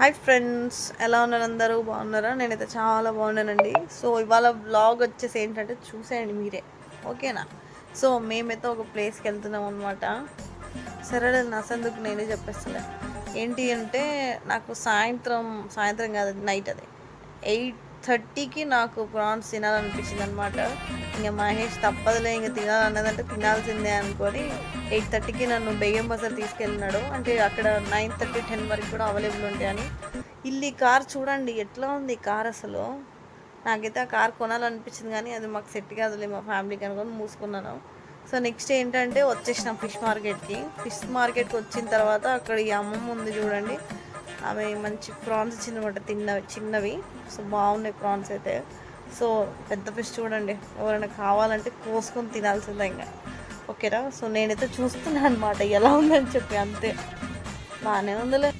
Hi friends, ఎలా ఉన్నారు? అందరూ బాగున్నారా? నేనైతే చాలా బాగున్నానండి. సో ఇవాళ వ్లాగ్ వచ్చేసి ఏంటంటే చూసేయండి మీరే, ఓకేనా? సో మేమైతే ఒక ప్లేస్కి వెళ్తున్నాం అనమాట. సరే నసందుకు నేనే చెప్పేస్తాను. ఏంటి అంటే నాకు సాయంత్రం కాదు, నైట్ అది 8:30కి నాకు ప్రాన్స్ తినాలనిపించింది అనమాట. ఇంకా మహేష్ తప్పదులే, ఇంకా తినాలన్నదంటే తినాల్సిందే అనుకొని 8:30కి నన్ను బేగం బజార్ తీసుకెళ్ళినాడు. అంటే అక్కడ 9:30, 10 వరకు కూడా అవైలబుల్ ఉంటాయని. ఈ కార్ చూడండి ఎట్లా ఉంది కార్ అసలు. నాకైతే ఆ కార్ కొనాలనిపించింది కానీ అది మాకు సెట్ కాదులే మా ఫ్యామిలీకి అనుకొని మూసుకున్నాను. సో నెక్స్ట్ ఏంటంటే వచ్చేసినాం ఫిష్ మార్కెట్కి వచ్చిన తర్వాత అక్కడ ఈ అమ్మమ్మ ఉంది చూడండి, ఆమె మంచి ప్రాన్స్ ఇచ్చిందన్నమాట, చిన్నవి. సో బాగున్నాయి ప్రాన్స్ అయితే. సో పెద్ద ఫిష్ చూడండి, ఎవరైనా కావాలంటే కోసుకొని తినాల్సిందే ఇంకా, ఓకేనా? సో నేనైతే చూస్తున్నాను అనమాట ఎలా ఉందని చెప్పి, అంతే బాగానే ఉందిలే.